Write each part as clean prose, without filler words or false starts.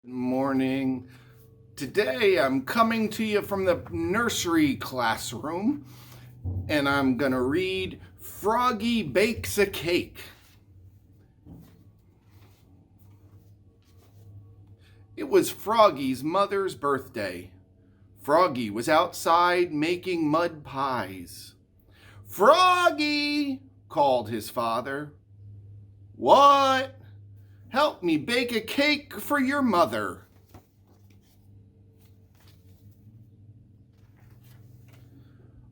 Morning. Today I'm coming to you from the nursery classroom and I'm going to read Froggy Bakes a Cake. It was Froggy's mother's birthday. Froggy was outside making mud pies. "Froggy!" called his father. "What?" "Help me bake a cake for your mother."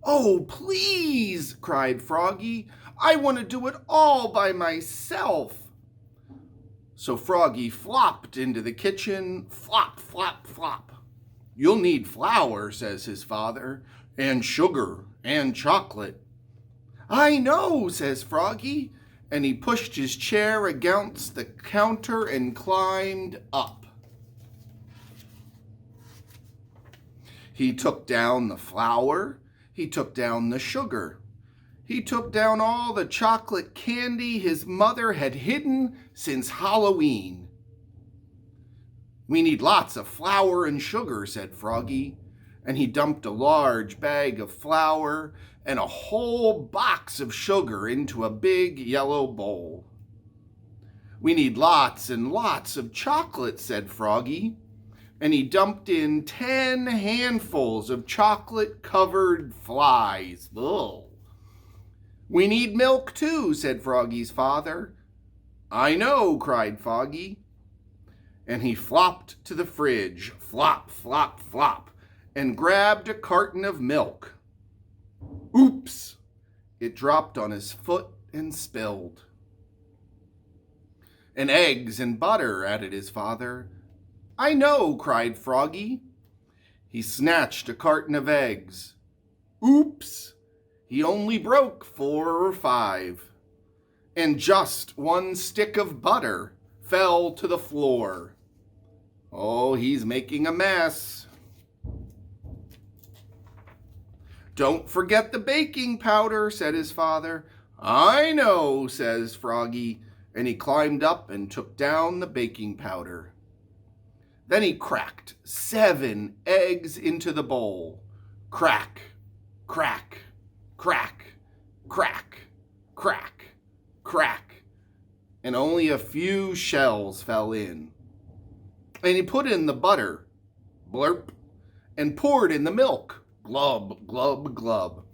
"Oh, please," cried Froggy. "I want to do it all by myself." So Froggy flopped into the kitchen, flop, flop, flop. "You'll need flour," says his father, "and sugar and chocolate." "I know," says Froggy, and he pushed his chair against the counter and climbed up. He took down the flour, he took down the sugar, he took down all the chocolate candy his mother had hidden since Halloween. "We need lots of flour and sugar," said Froggy, and he dumped a large bag of flour and a whole box of sugar into a big yellow bowl. "We need lots and lots of chocolate," said Froggy, and he dumped in 10 handfuls of chocolate-covered flies. Ugh. "We need milk too," said Froggy's father. "I know," cried Froggy, and he flopped to the fridge, flop, flop, flop, and grabbed a carton of milk. Oops! It dropped on his foot and spilled. "And eggs and butter," added his father. "I know," cried Froggy. He snatched a carton of eggs. Oops! He only broke 4 or 5. And just one stick of butter fell to the floor. Oh, he's making a mess. "Don't forget the baking powder," said his father. "I know," says Froggy, and he climbed up and took down the baking powder. Then he cracked 7 eggs into the bowl. Crack, crack, crack, crack, crack, crack, and only a few shells fell in. And he put in the butter, blurp, and poured in the milk, glub, glub, glub.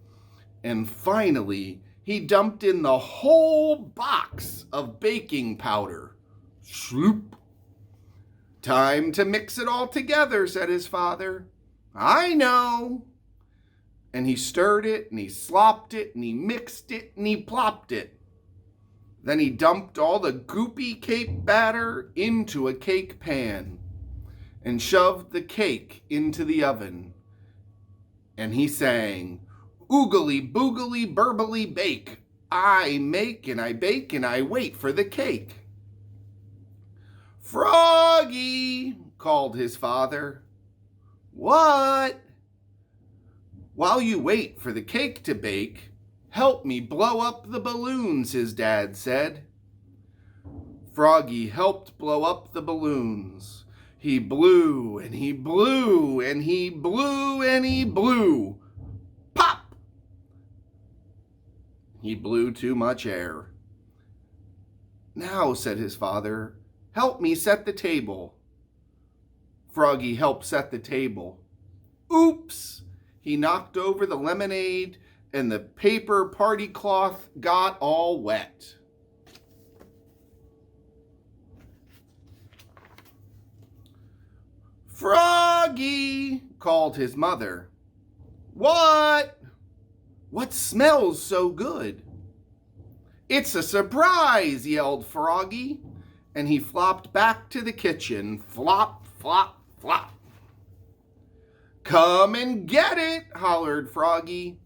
And finally, he dumped in the whole box of baking powder. Sloop. "Time to mix it all together," said his father. "I know." And he stirred it, and he slopped it, and he mixed it, and he plopped it. Then he dumped all the goopy cake batter into a cake pan and shoved the cake into the oven. And he sang, "Oogly boogly burbly bake. I make and I bake and I wait for the cake." "Froggy!" called his father. "What?" "While you wait for the cake to bake, help me blow up the balloons," his dad said. Froggy helped blow up the balloons. He blew and he blew and he blew and he blew. Pop! He blew too much air. "Now," said his father, "help me set the table." Froggy helped set the table. Oops! He knocked over the lemonade and the paper party cloth got all wet. "Froggy!" called his mother. "What?" "What smells so good?" "It's a surprise!" yelled Froggy, and he flopped back to the kitchen, flop, flop, flop. "Come and get it!" hollered Froggy.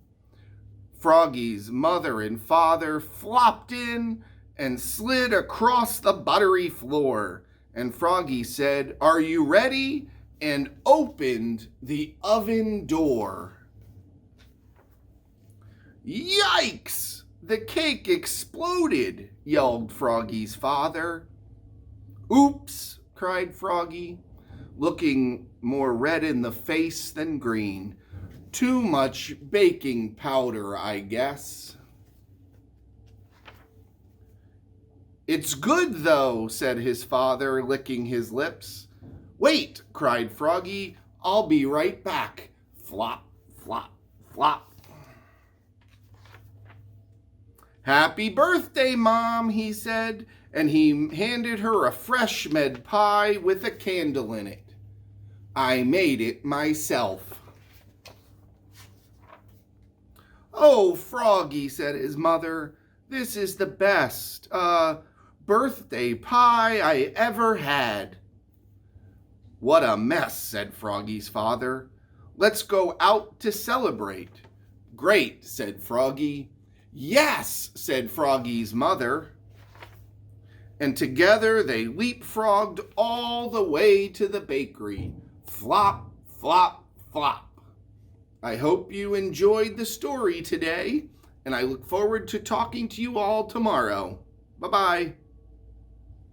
Froggy's mother and father flopped in and slid across the buttery floor, and Froggy said, "Are you ready?" and opened the oven door. "Yikes! The cake exploded!" yelled Froggy's father. "Oops!" cried Froggy. looking more red in the face than green. Too much baking powder, I guess. It's good, though, said his father, licking his lips. Wait, cried Froggy, I'll be right back. Flop, flop, flop. Happy birthday, Mom, he said, and he handed her a fresh med pie with a candle in it. I made it myself. Oh, Froggy, said his mother, this is the best birthday pie I ever had. What a mess, said Froggy's father. Let's go out to celebrate. Great, said Froggy. Yes, said Froggy's mother. And together they leapfrogged all the way to the bakery. Flop, flop, flop. I hope you enjoyed the story today, and I look forward to talking to you all tomorrow. Bye-bye.